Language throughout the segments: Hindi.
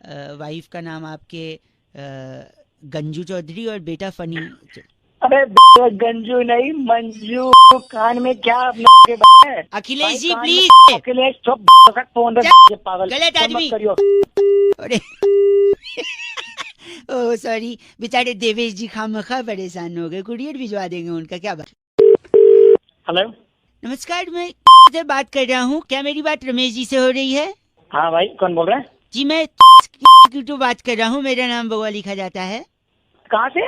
वाइफ का नाम आपके गंजू चौधरी और बेटा फनी। अबे गंजू नहीं मंजू, कान में क्या के है? अखिलेश जी कान में प्लीज। अखिलेश चुप, फोन रख, ये पागल गलत फोन आदमी। मत करियो। अरे ओह सॉरी, बेचारे देवेश जी खामखा परेशान हो गए, कुरियर भिजवा देंगे उनका, क्या बात। हेलो, नमस्कार, मैं से बात कर रहा हूँ, क्या मेरी बात रमेश जी से हो रही है? हाँ भाई, कौन बोल रहा है? जी मैं तो बात कर रहा हूँ, मेरा नाम बउआ लिखा जाता है कहाँ से?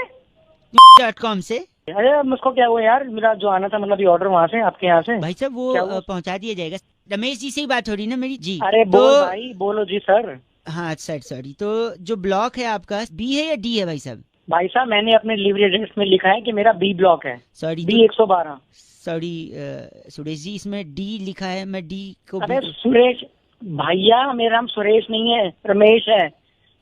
.com से। अरे मुझको क्या हुआ यार, मेरा जो आना था मतलब ये ऑर्डर वहाँ से, आपके यहाँ से। भाई साहब वो क्या हुआ? पहुंचा दिया जाएगा। रमेश जी से ही बात हो रही ना मेरी जी? अरे तो बोल भाई, बोलो जी सर। हाँ सर सॉरी, तो जो ब्लॉक है आपका बी है या डी है भाई साहब? भाई साहब, मैंने अपने डिलीवरी एड्रेस में लिखा है कि मेरा बी ब्लॉक है, sorry B 112। Sorry Suresh ji, इसमें डी लिखा है, मैं डी को अरे B सुरेश भैया, मेरा नाम सुरेश नहीं है, रमेश है।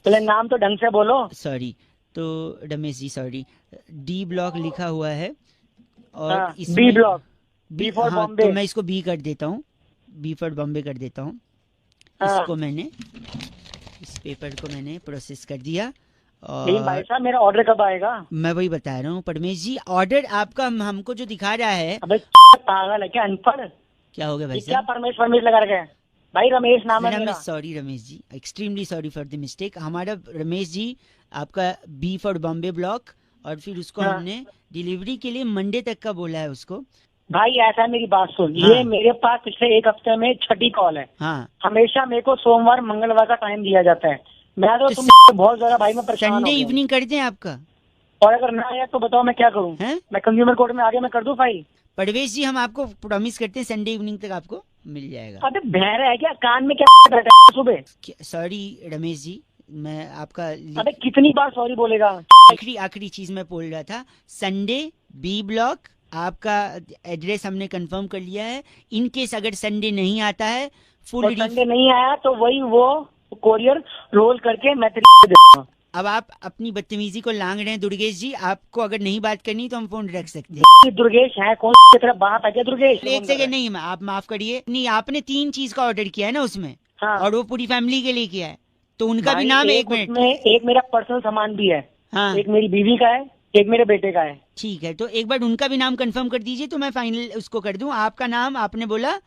पहले नाम तो ढंग से बोलो। सॉरी, तो Ramesh ji sorry, D block लिखा हुआ है और हाँ, इसमें बी ब्लॉक, बी फॉर हाँ बॉम्बे। तो मैं इसको बी कर देता हूँ, बी फॉर बॉम्बे कर देता हूँ। हाँ। इसको मैंने, इस पेपर को मैंने प्रोसेस कर दिया। लेकिन भाई और साहब, मेरा ऑर्डर कब आएगा? मैं वही बता रहा हूँ परमेश जी, ऑर्डर आपका हमको जो दिखा रहा है। अबे पागल है क्या, अनपढ़? क्या हो गया भाई ये क्या साहब? परमेश परमेश लगा रखे हैं? भाई रमेश नाम है मेरा मेरा। Sorry Ramesh ji, extremely sorry for the mistake. हमारा रमेश जी आपका बी फॉर बॉम्बे ब्लॉक, और फिर उसको हाँ। हमने डिलीवरी के लिए मंडे तक का बोला है उसको। भाई ऐसा है, मेरी बात सुन, हाँ। ये मेरे पास पिछले एक हफ्ते में छठी कॉल है। हाँ हमेशा मेरे को सोमवार मंगलवार का टाइम दिया जाता है। मैं तो तो तुम बहुत ज्यादा भाई, मैं परेशान हो संडे गया हूँ। इवनिंग कर दें आपका? और अगर ना आया तो बताओ मैं क्या करूँ? हैं मैं कंज्यूमर कोर्ट में आगे मैं कर दूं फाइल? परवेश जी, हम आपको प्रॉमिस करते हैं संडे इवनिंग तक आपको मिल जाएगा। अबे बहरा है क्या, कान में क्या बैठा है सुबह? सॉरी रमेश जी, मैं आपका अबे कितनी बार सॉरी बोलेगा? आखिरी आखिरी चीज मैं बोल रहा था, संडे बी ब्लॉक आपका एड्रेस हमने कंफर्म कर लिया है। इन केस अगर संडे नहीं आता है फुल और संडे नहीं आया तो वही वो कोरियर रोल करके मैं तेरे को दे दूंगा। अब आप अपनी बदतमीजी को लांग रहे हैं दुर्गेश जी, आपको अगर नहीं बात करनी तो हम फोन रख सकते हैं। ये दुर्गेश है कौन की तरफ बात है क्या? दुर्गेश एक सेकंड, नहीं आप माफ करिए, नहीं आपने 3 चीज का ऑर्डर किया है ना उसमें, हाँ। और वो पूरी फैमिली के लिए किया है, तो उनका भी भाई नाम, एक एक मिनट। उसमें एक मेरा पर्सनल सामान भी है। हाँ एक मेरी बीवी का है, एक मेरे बेटे का है। ठीक है, तो एक बार उनका भी नाम कंफर्म कर दीजिए तो मैं फाइनल उसको कर दूं। आपका नाम आपने बोला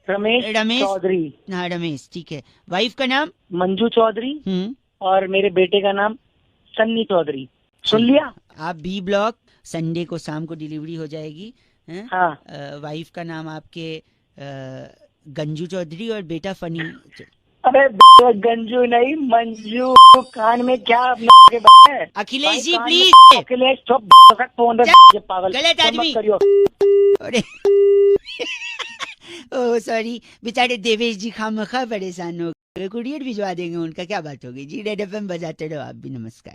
रमेश रमेश चौधरी। हाँ रमेश, ठीक है। वाइफ का नाम? मंजू चौधरी। और मेरे बेटे का नाम सन्नी चौधरी। सुन लिया? आप बी ब्लॉक, संडे को शाम को डिलीवरी हो जाएगी। हैं? हाँ। वाइफ का नाम आपके गंजू चौधरी और बेटा फनी। अबे गंजू नहीं मंजू, कान में क्या के है? अखिलेश जी कान में प्लीज। अखिलेश चुप, फोन रख, ये पागल गलत फोन मत आदमी। करियो। अरे ओह सॉरी, बेचारे देवेश जी खामखा परेशान हो गए, कुरियर भिजवा देंगे उनका, क्या बात हो गई जी। रेड एफएम बजाते रहो आप भी। नमस्कार।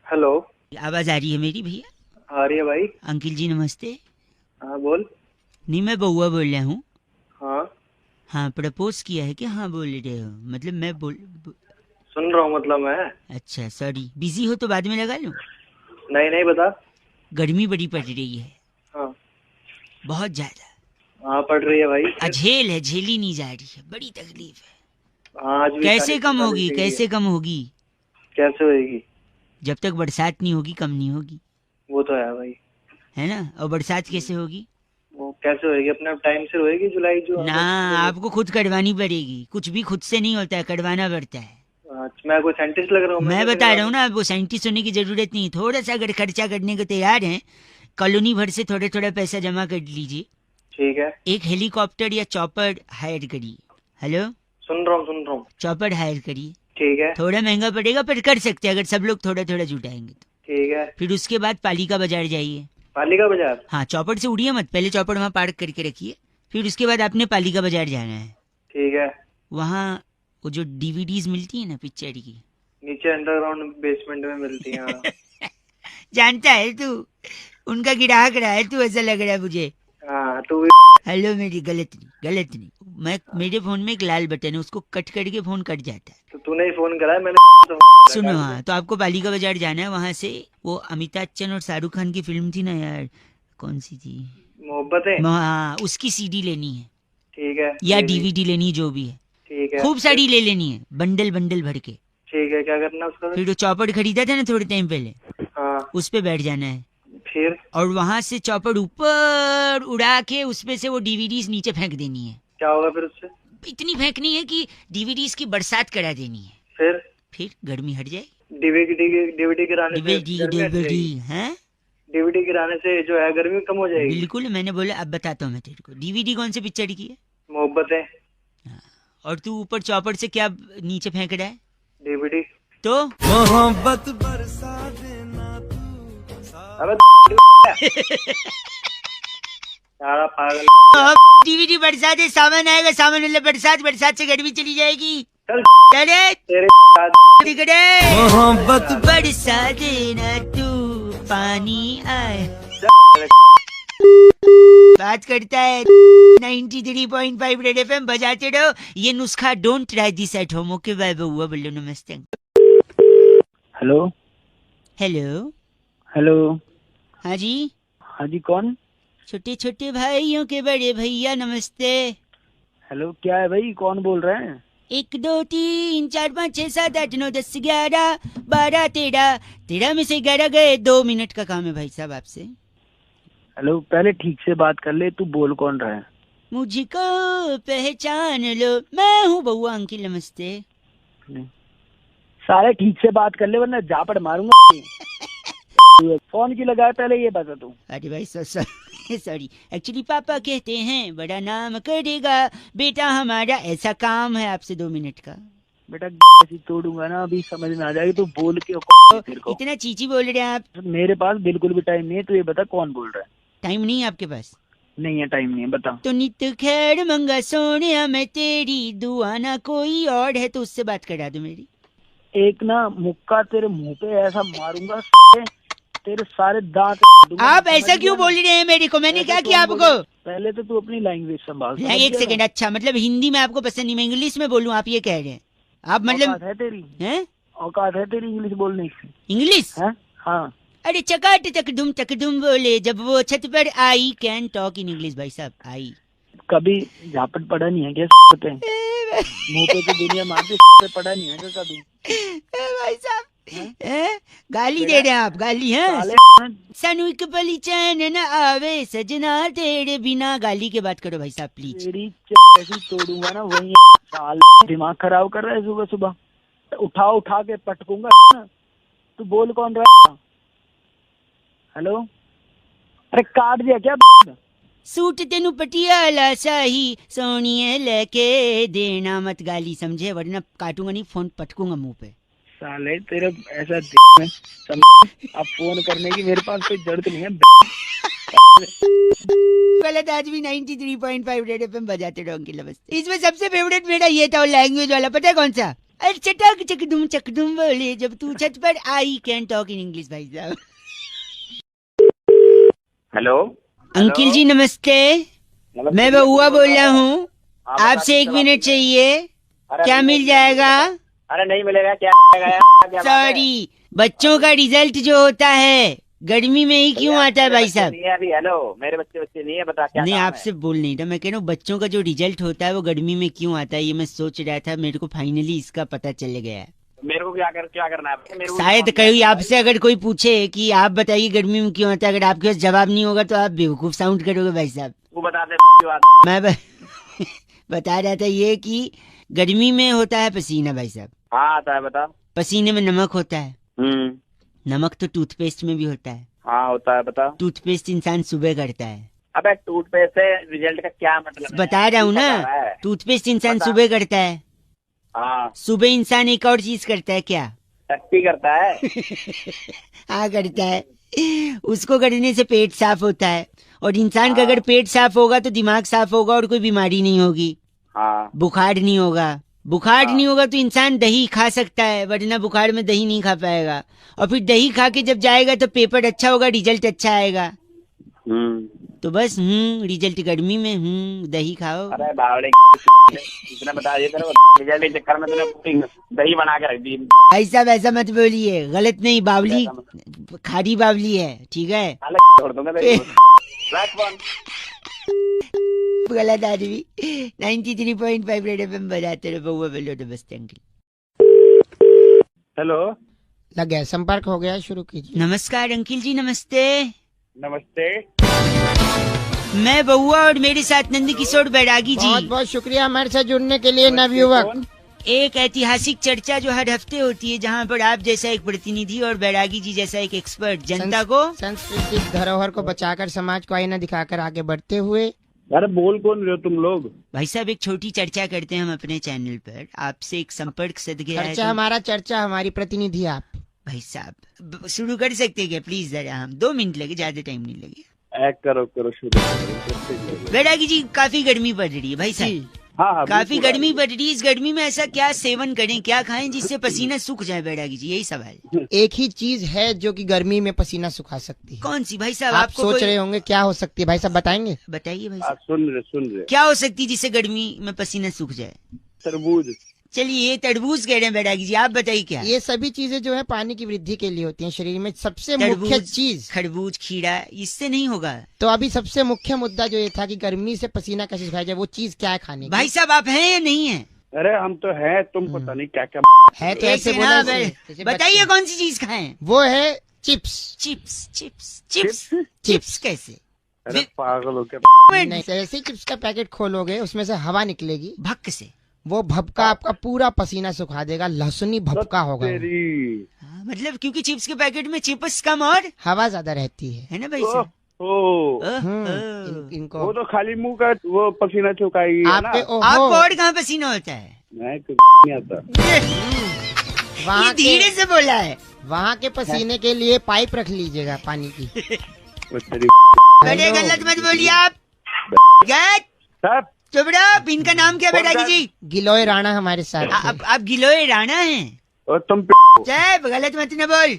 हेलो, आवाज आ रही है मेरी भैया? आ रही है भाई। अंकिल जी नमस्ते। हाँ बोल। नहीं मैं बउआ बोल रहा हूँ। हाँ हाँ प्रपोज किया है क्या? हाँ बोल रहे हो मतलब मैं सुन रहा हूँ, मतलब मैं। अच्छा सॉरी, बिजी हो तो बाद में लगा लूँ? नहीं नहीं बता। गर्मी बड़ी पड़ रही है। हाँ बहुत ज्यादा। हाँ पड़ रही है भाई। अझेल है, झेली नहीं जा रही है, बड़ी तकलीफ है। हाँ आज भी कैसे 40 कम होगी, 45 कैसे कम होगी? कैसे होएगी? जब तक बरसात नहीं होगी कम नहीं होगी, वो तो है भाई। है ना? और बरसात कैसे होगी? वो कैसे होएगी, अपने टाइम से होएगी, जुलाई जो ना आपको खुद करवानी पड़ेगी, कुछ भी खुद से नहीं होता है, करवाना पड़ता है। मैं कोई साइंटिस्ट लग रहा हूँ? मैं बता रहा हूँ ना, वो साइंटिस्ट होने की जरूरत नहीं। थोड़ा सा अगर खर्चा करने को तैयार हैं, कॉलोनी भर से थोड़ा थोड़ा पैसा जमा कर लीजिए, ठीक है। एक हेलीकॉप्टर या चॉपर हायर करिए। हेलो, सुन रहा हूँ। चॉपर हायर करिए, ठीक है। थोड़ा महंगा पड़ेगा पर कर सकते हैं अगर सब लोग थोड़ा थोड़ा जुटाएंगे तो। ठीक है। फिर उसके बाद पालिका बाजार जाइए। पालिका बाजार? हाँ, चौपड़ से उड़िए मत, पहले चौपड़ वहाँ पार्क करके रखिए, फिर उसके बाद आपने पालिका बाजार जाना है। ठीक है। वहाँ वो जो डीवीडीज मिलती है ना पिक्चर की, नीचे अंडरग्राउंड बेसमेंट में मिलती है। हाँ। जानता है तू, उनका ग्राहक रहा है तू, ऐसा लग रहा है मुझे। हाँ तू हेलो, मेरी गलत नहीं, मैं मेरे फोन में एक लाल बटन है, उसको कट करके फोन कट जाता है। तो तूने ही फोन करा है, मैंने सुनो, हाँ तो आपको पालिका बाजार जाना है, वहाँ से वो अमिताभ बच्चन और शाहरुख खान की फिल्म थी ना यार, कौन सी थी, मोहब्बत है। हाँ उसकी सीडी लेनी है ठीक है। या डीवीडी लेनी है, जो भी है। ठीक है। खूब सारी ले लेनी है, बंडल बंडल भर के। ठीक है, क्या करना है उसका? फिर जो चौपड़ खरीदा था ना थोड़े टाइम पहले, हाँ। उस पे बैठ जाना है फिर और वहां से चौपड़ ऊपर उड़ा के उसपे से वो डीवीडीज नीचे फेंक देनी है। क्या होगा फिर उससे? इतनी फेंकनी है कि डीवीडीज की बरसात करा देनी है। फिर गर्मी हट जाए। डीवीडी गिराने से डीवीडी हैं? डीवीडी गिराने से जो है गर्मी कम हो जाएगी। बिल्कुल, मैंने बोला अब बताता हूँ मैं तेरे को। डीवीडी कौन से पिक्चर की है? मोहब्बतें। और तू ऊपर चौपड़ से क्या नीचे फेंक रहा है? डीवीडी। तो मोहब्बत बरसा देना तू। अबे सारा पागल। डीवीडी बरसात है, सामान आएगा, सामान मतलब बरसात, बरसात से गर्मी चली जाएगी। चल चले तेरे दिगड़े। मोहब्बत बरसा देना तू, पानी आए। बात करता है 93.5 रेड एफएम, बजाते रहो। ये नुस्खा don't try this at home. Okay bye bye, बोलो नमस्ते। Hello hello. हेलो। हाँ जी, हाँ जी, कौन? छोटे छोटे भाइयों के बड़े भैया, नमस्ते। हेलो, क्या है भाई, कौन बोल रहे हैं? 1 2 3 4 5 6 7 8 9 10 11 12 13 13 में से 11 गए। 2 मिनट का काम है भाई साहब आपसे। हेलो, पहले ठीक से बात कर ले, तू बोल कौन रहा है? मुझको पहचान लो, मैं हूँ बउआ अंकिल, नमस्ते। सारे ठीक से बात कर ले वरना झापड़ मारूंगा। फोन की लगाए पहले ये बता तू। अरे भाई सॉरी, एक्चुअली पापा कहते हैं बड़ा नाम करेगा बेटा हमारा, ऐसा काम है आपसे 2 मिनट का। बेटा ऐसी तोड़ूंगा ना, अभी समझ में आ जाएगी, तू बोल के तेरे को। इतना चीची बोल रहे हैं आप। मेरे पास बिल्कुल भी टाइम नहीं है, तू ये बता कौन बोल रहा है? टाइम नहीं है आपके पास? नहीं है, टाइम नहीं है, बता। तो नित खैर मंगा सोनिया मैं तेरी, दुआ ना कोई और है तो उससे बात करा दो मेरी। एक ना मुक्का तेरे मुंह पे ऐसा मारूंगा, तेरे सारे दांत। आप ऐसा क्यों बोल रहे हैं मेरे को? मैंने क्या किया आपको? पहले तो तू अपनी लैंग्वेज संभाल। एक सेकंड, अच्छा मतलब हिंदी में आपको पसंद नहीं, मैं इंग्लिश में बोलूं, आप ये कह रहे हैं? आप मतलब औकात है तेरी? हैं? औकात है तेरी इंग्लिश बोलने की? इंग्लिश? हाँ। अरे चकाट चकदुम बोले जब वो छत पर आई। कैन टॉक इन इंग्लिश भाई साहब, आई। कभी झापट पड़ा नहीं है क्या पे? मुंह पे तो दुनिया मारती, पे पड़ा नहीं है क्या कभी? भाई साहब गाली दे रहे हैं आप, गाली है? सनुक पली चैन न आवे सजना तेरे बिना। गाली के बात करो भाई साहब प्लीज। तेरी ऐसी तोड़ूंगा ना, वही साल दिमाग खराब कर रहा है सुबह सुबह। उठा के पटकूंगा ना। तू बोल कौन रहा? हेलो, अरे काट दिया क्या? सूट तेनू पटियाला शाही सोनिए लेके देना मत, गाली समझे, वरना काटूंगा नहीं, फोन पटकूंगा मुंह पे। साले तेरे ऐसा अब फोन करने की मेरे पास कोई जरूरत नहीं है। गलत, आज भी 93.5 रेड एफएम बजाते रहो अंकिल, नमस्ते। इसमें सबसे फेवरेट मेरा ये था, लैंग्वेज वाला, पता है कौन सा? अरे चटक चकदुम बोले जब तू छत पर आई। कैन टॉक इन इंग्लिश भाई साहब। हेलो अंकिल जी नमस्ते, मैं बउआ बोल रहा हूँ, आपसे 1 मिनट चाहिए, क्या मिल जाएगा? अरे नहीं मिलेगा, क्या? सॉरी, बच्चों का रिजल्ट जो होता है गर्मी में ही क्यों आता है भाई साहब? अभी हेलो, मेरे बच्चे नहीं है, बता क्या? नहीं, आपसे बोल नहीं रहा, मैं कह रहा हूँ बच्चों का जो रिजल्ट होता है वो गर्मी में क्यों आता है, ये मैं सोच रहा था, मेरे को फाइनली इसका पता चल गया है। मेरे को क्या करना है? मेरे को शायद कहीं आपसे अगर कोई पूछे कि आप बताइए गर्मी में क्यों आता है, अगर आपके पास जवाब नहीं होगा तो आप बेवकूफ साउंड करोगे भाई साहब। वो बता दे बात। मैं बता रहा था ये कि गर्मी में होता है पसीना भाई साहब। हाँ आता है, बता। पसीने में नमक होता है। नमक तो टूथपेस्ट में भी होता है। हाँ होता है, बता। टूथपेस्ट इंसान सुबह करता है। अबे टूथपेस्ट से रिजल्ट का क्या मतलब? बता रहा हूँ ना, टूथपेस्ट इंसान सुबह करता है। हाँ, सुबह इंसान एक और चीज करता है, क्या? टट्टी करता है। हाँ करता है, उसको करने से पेट साफ होता है, और इंसान का अगर पेट साफ होगा तो दिमाग साफ होगा और कोई बीमारी नहीं होगी। हाँ, बुखार नहीं होगा। बुखार नहीं होगा तो इंसान दही खा सकता है, वरना बुखार में दही नहीं खा पाएगा, और फिर दही खा के जब जाएगा तो पेपर अच्छा होगा, रिजल्ट अच्छा आएगा। तो बस रिजल्ट गर्मी में दही खाओ। अरे बावड़े इतना बता दिया तेरे को, रिजल्ट के चक्कर में तूने दही बना के रख दी। भाई साहब ऐसा मत बोलिए, गलत नहीं, बावली खारी बावली है, ठीक है? छोड़ दूंगा तेरे को। रख फोन। गलत आदमी। 93.5 रेड एफएम बजाते रहो, बउआ बोलो नमस्ते अंकल। हेलो, लग गया, संपर्क हो गया, शुरू कीजिए। नमस्कार अंकिल जी, नमस्ते। नमस्ते। मैं बउआ और मेरे साथ नंद किशोर बैरागी जी। बहुत बहुत शुक्रिया हमारे साथ जुड़ने के लिए नवयुवक। एक ऐतिहासिक चर्चा जो हर हफ्ते होती है, जहाँ पर आप जैसा एक प्रतिनिधि और बैरागी जी जैसा एक एक्सपर्ट जनता को सांस्कृतिक धरोहर को बचाकर समाज को आईना दिखाकर आगे बढ़ते हुए। अरे बोल कौन रहे हो तुम लोग? भाई साहब एक छोटी चर्चा करते हैं हम अपने चैनल पर, आपसे एक संपर्क सद गया है। चर्चा हमारा, चर्चा हमारी, प्रतिनिधि आप। भाई साहब शुरू कर सकते हैं क्या प्लीज? जरा हम 2 मिनट लगे, ज्यादा टाइम नहीं लगे। करो शुरू करो। बैरागी जी काफी गर्मी पड़ रही है भाई साहब। हाँ, काफी गर्मी पड़ रही है। इस गर्मी में ऐसा क्या सेवन करें, क्या खाएं जिससे पसीना सूख जाए बैरागी जी, यही सवाल। एक ही चीज है जो कि गर्मी में पसीना सुखा सकती है। कौन सी भाई साहब? आप आपको सोच रहे होंगे क्या हो सकती है, भाई साहब बताएंगे? बताइए भाई साहब। सुन रहे क्या हो सकती है जिससे गर्मी में पसीना सूख जाए? तरबूज। चलिए ये तरबूज कह रहे हैं बैरागी जी, आप बताइए क्या? ये सभी चीजें जो है पानी की वृद्धि के लिए होती हैं शरीर में। सबसे तरबूज, मुख्य चीज खरबूज, खीरा, इससे नहीं होगा। तो अभी सबसे मुख्य मुद्दा जो ये था कि गर्मी से पसीना कैसे सुखाया जाए, वो चीज क्या है खाने की? भाई साहब आप हैं या नहीं है? अरे हम तो है, तुम पता नहीं क्या क्या है तो एक ऐसे सेकंड, बोला हाँ, जैसे बताइए बच्चे। कौन सी चीज खाएं? वो है chips. Chips chips chips chips कैसे? अरे पागल हो क्या? नहीं, जैसे ही चिप्स का पैकेट खोलोगे उसमें से हवा निकलेगी, भक्क से। वो भभका आपका पूरा पसीना सुखा देगा, लहसुनी भभका होगा वो। तेरी। हाँ, मतलब क्योंकि चिप्स के पैकेट में चिप्स कम और हवा ज्यादा रहती है। है ना भाई साहब? इनको वो तो खाली मुंह का वो पसीना छुकाएगी है ना। आपके आपको ओहो, और कहाँ पसीना होता है? मैं कुछ नहीं आता। ये वहाँ धीरे के से बोला है। वहाँ के पसीने के लिए पाइप रख लीजिएगा पानी की। वो तेरी। बड़े हेलो। गलत मत बोलिए आप। गलत। सब चुप रहो। इनका नाम क्या बैरागी जी? गिलोय राणा हमारे साथ थे। आप गिलोय राणा हैं? और तुम जय गलत मत न बोल,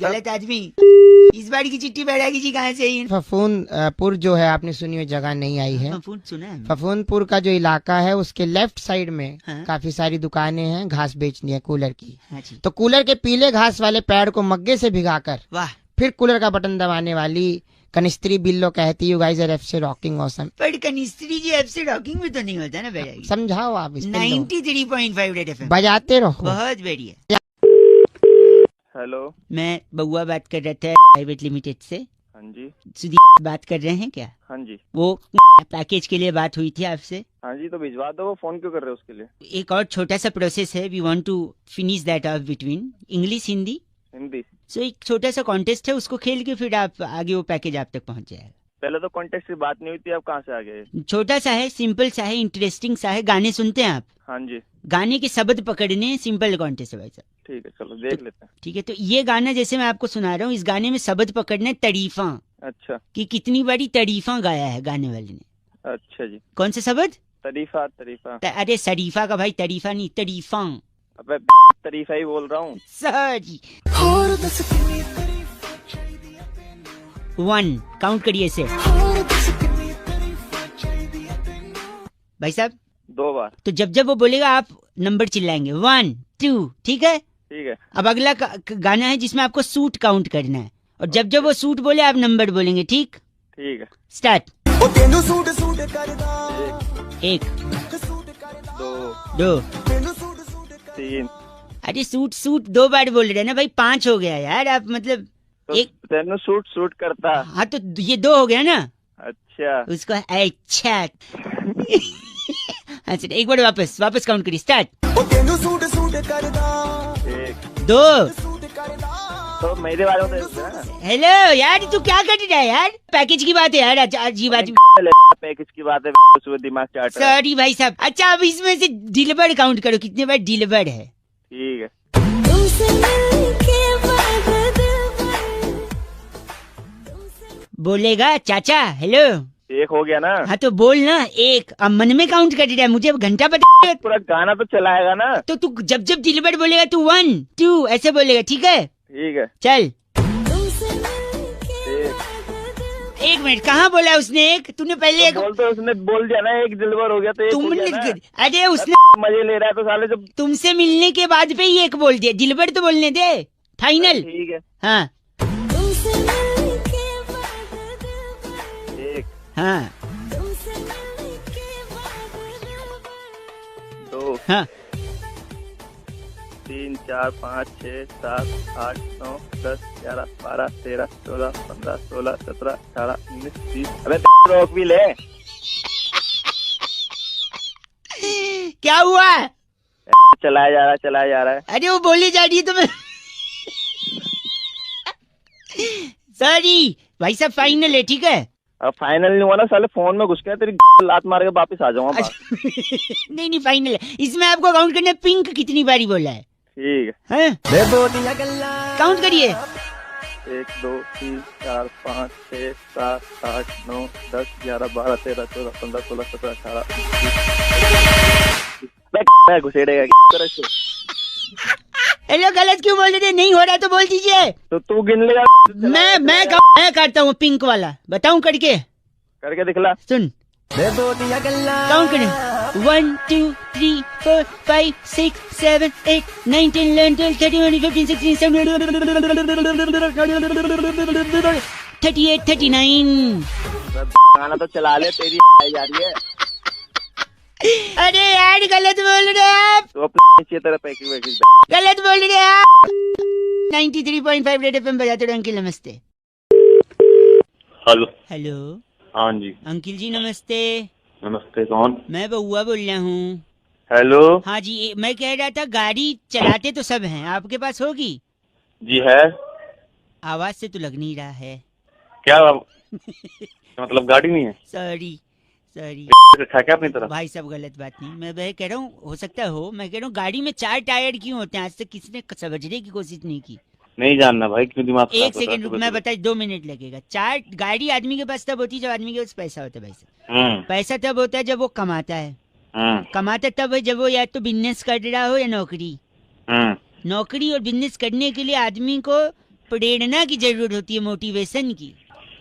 गलत आदमी। इस बार की चिट्ठी बैरागी जी कहाँ से आई? फफूंदपुर जो है, आपने सुनी हुई जगह नहीं आई है। फोन सुना है? फफूंदपुर का जो इलाका है उसके लेफ्ट साइड में हाँ। काफी सारी दुकानें हैं घास बेचनी है कूलर की। हाँ जी। तो कूलर के पीले घास वाले पैड को मग्गे से भिगाकर वाह। फिर कूलर का बटन दबाने वाली कनिस्त्री बिल्लो कहती you guys are FC rocking awesome. पर कनिस्त्री जी एफसी रॉकिंग में तो नहीं होता ना बैरागी? समझाओ आप इस पे। 93.5 रेड एफएम बजाते रहो। बहुत बढ़िया। हेलो। मैं बउआ बात कर रहा था प्राइवेट लिमिटेड से। हाँ जी। सुधीर बात कर रहे हैं क्या? हाँ जी। वो पैकेज के लिए बात हुई थी आपसे। हाँ जी, तो भिजवा दो। वो फोन क्यों कर रहे हो उसके लिए? एक और छोटा सा प्रोसेस है, we want to finish that of between English Hindi. Hindi. So एक छोटा सा कॉन्टेस्ट है, उसको खेल के फिर आप आगे वो पैकेज आप तक पहुंच जाएगा। पहले तो कॉन्टेक्ट की बात नहीं हुई थी, अब कहाँ से आ गए? छोटा सा है, सिंपल सा है, इंटरेस्टिंग सा है। गाने सुनते हैं आप? हाँ जी। गाने के शब्द पकड़ने, सिंपल कॉन्टेस्ट है भाई साहब। ठीक है, चलो देख लेते हैं। ठीक है, तो ये गाना जैसे मैं आपको सुना रहा हूँ, इस गाने में शब्द पकड़ने तारीफा, अच्छा। कि कितनी बड़ी तारीफा गाया है गाने वाले ने। अच्छा जी। कौन सा शब्द? तरीफा। तरीफा। अरे शरीफा का भाई, तारीफा नहीं, तारीफा। अबे तरीफा ही बोल रहा हूँ। सॉरी। 1 काउंट करिए इसे भाई साहब। 2 बार। तो जब जब वो बोलेगा आप नंबर चिल्लाएंगे 1 2, ठीक है? ठीक है। अब अगला गाना है जिसमें आपको सूट काउंट करना है, और जब जब वो सूट बोले आप नंबर बोलेंगे, ठीक? ठीक है। स्टार्ट। 1 2 3। अरे सूट सूट 2 बार बोल रहे हैं ना भाई, 5 हो गया यार। आप मतलब तो एक, तेनू सूट सूट करता। हाँ तो ये 2 हो गया ना। अच्छा। उसको अच्छा। अच्छा एक बार वापस काउंट करिए। स्टार्ट। 1 2। तो मेरे वालों ने हेलो यार, तू क्या कर रहा है यार? पैकेज की बात है यार। अच्छा अजीब अजीब पैकेज की बात है, सुबह दिमाग चाट रहा है। सॉरी भाई साहब। अच्छा अब इसमें से डिलीवर्ड काउंट करो, कितने बार डिलीवर्ड है? ठीक है। बोलेगा चाचा हेलो। 1 हो गया ना? हाँ तो बोल ना 1। अब मन में काउंट कर रहा है, मुझे अब घंटा पता है। पूरा गाना तो चलाएगा ना? तो तू जब जब डिलीवर्ड बोलेगा तू 1 2 ऐसे बोलेगा, ठीक है? ठीक है। चल। 1 मिनट, कहाँ बोला उसने 1? तूने पहले एक बोल, तो उसने बोल दिया ना 1 डिलीवर हो गया, तो 1 हो तुमने गया ना? अरे उसने मजे ले रहा है तो साले जब तुमसे मिलने के बाद पे ही 1 बोल दिया। डिलीवर्ड तो बोलने दे, फाइनल। ठीक है। हाँ 1 हाँ 2 हाँ 3 4 5 6 7 8 9 10 11 12 13 14 15 16 17 18 19 20। अबे रोक भी ले। क्या हुआ? चलाया जा रहा है। अरे वो बोली जा रही है तुम्हें। सॉरी भाई साहब, फाइनल है, ठीक है। अब फाइनल नहीं हुआ ना साले, फोन में घुस के तेरी लात मार के वापस आ जाऊंगा। नहीं नहीं फाइनल है। इसमें आपको काउंट करना है पिंक कितनी बारी बोला है। ठीक है, काउंट करिए। 1 2 3 4 5 6 7 8 9 10 11 12 13 14 15 16 17 18 मैं घुसेड़ेगा। हेलो, गलत क्यों बोल रहे थे? नहीं हो रहा तो बोल दीजिए। तो तू गिन ले। मैं करता हूँ पिंक वाला, बताऊं करके दिखला। सुन, काउंट करें। 1 2 3 4 5 6 7 8 9 10 11 12 13 14 15 16 17 38 39। गाना तो चला ले, तेरी जा रही है। अरे यार गलत बोल रहे हैं आप, तो अपने तरह पैकिंग गलत बोल रहे हैं आप। 93.5 रेड एफएम बजाते रहो। अंकिल नमस्ते। हेलो। हेलो हाँ जी अंकिल जी नमस्ते। नमस्ते, कौन? मैं बउआ बोल रहा हूँ। हेलो। हाँ जी, मैं कह रहा था गाड़ी चलाते तो सब हैं, आपके पास होगी? जी है। आवाज से तो लग नहीं रहा है। क्या मतलब गाड़ी नहीं है? सॉरी रखा क्या अपनी तरफ? भाई सब गलत बात नहीं, मैं वह कह रहा हूँ हो सकता हो। मैं कह रहा हूँ गाड़ी में 4 टायर क्यों होते हैं? आज तक किसी ने समझने की कोशिश नहीं की। नहीं जानना भाई, क्यों दिमाग खराब एक सेकंड रुक, मैं बताई 2 मिनट लगेगा। 4 गाड़ी आदमी के पास तब होती है जब आदमी के पास पैसा होता है। भाई साहब पैसा तब होता है जब वो कमाता है। कमाता तब है जब वो या तो बिजनेस कर रहा हो या नौकरी। नौकरी और बिजनेस करने के लिए आदमी को प्रेरणा की जरूरत होती है, मोटिवेशन की।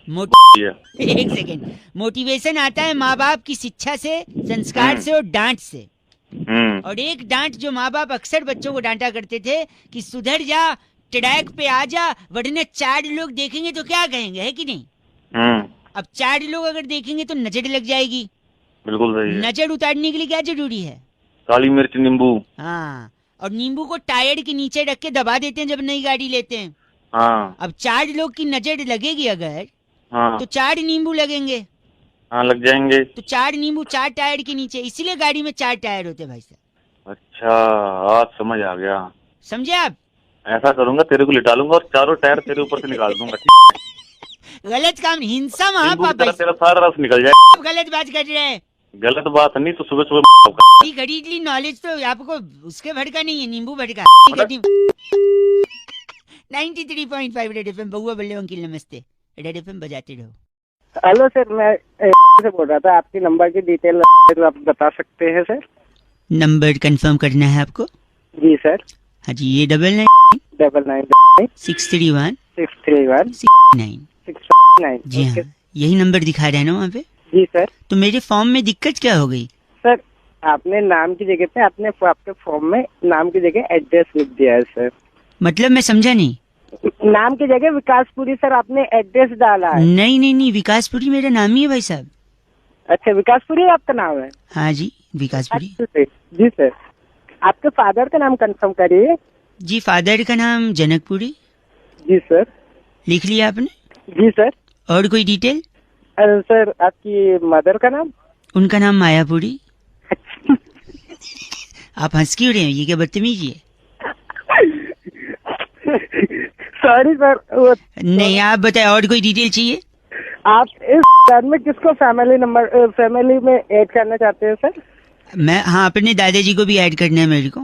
एक सेकेंड, मोटिवेशन आता है माँ बाप की शिक्षा से, संस्कार से और डांट से। और एक डांट जो माँ बाप अक्सर बच्चों को डांटा करते थे कि सुधर जा, ट्रैक पे आ जा, वरना 4 लोग देखेंगे तो क्या कहेंगे, है कि नहीं? अब 4 लोग अगर देखेंगे तो नजर लग जाएगी। बिल्कुल सही है। नजर उतारने के लिए क्या जरूरी है? काली मिर्च, नींबू। हाँ, और नींबू को टायर के नीचे रख के दबा देते हैं जब नई गाड़ी लेते हैं। हाँ। अब 4 लोग की नजर लगेगी अगर, हाँ। तो 4 नींबू लगेंगे। हाँ लग जाएंगे। तो 4 नींबू 4 टायर के नीचे, इसीलिए गाड़ी में 4 टायर होते हैं भाई साहब। अच्छा, आज समझ आ गया। समझे आप? ऐसा करूंगा, तेरे को लिटा लूंगा और 4 टायर तेरे ऊपर से निकाल दूंगा। गलत काम, हिंसा महापाप। तेरा सारा रस निकल जाए। आप गलत बात कर रहे हैं। गलत बात नहीं तो सुबह खरीद ली नॉलेज तो आपको उसके भड़का नहीं है, नींबू भड़का। 93.5 रेड एफएम, बउआ बल्ले अंकिल नमस्ते। रेड एफएम बजाते रहो। हेलो सर, मैं से बोल रहा था, आपकी नंबर की डिटेल तो आप बता सकते हैं सर? नंबर कंफर्म करना है आपको? जी सर। हाँ जी, ये 99 631 631 जी हाँ, यही नंबर दिखा रहा है ना वहाँ पे? जी सर। तो मेरे फॉर्म में दिक्कत क्या हो गई? सर आपने नाम की जगह पे आपके फॉर्म में नाम की जगह एड्रेस लिख दिया है सर। मतलब मैं समझा नहीं। नाम की जगह विकासपुरी सर आपने एड्रेस डाला है। नहीं, विकासपुरी मेरा नाम ही है भाई साहब। अच्छा, विकासपुरी आपका नाम है? हाँ जी विकासपुरी। जी सर। आपके फादर का नाम कंफर्म करिए। जी फादर का नाम जनकपुरी। जी सर। लिख लिया आपने? जी सर। और कोई डिटेल? सर आपकी मदर का नाम? उनका नाम मायापुरी। आप हंस क्यों रहे हैं? ये क्या बदतमीजी है? Sorry sir. नहीं आप बताए, और कोई डिटेल चाहिए? आप इस घर में किसको फैमिली में ऐड करना चाहते हैं सर? मैं हाँ, अपने दादाजी को भी ऐड करना है मेरे को।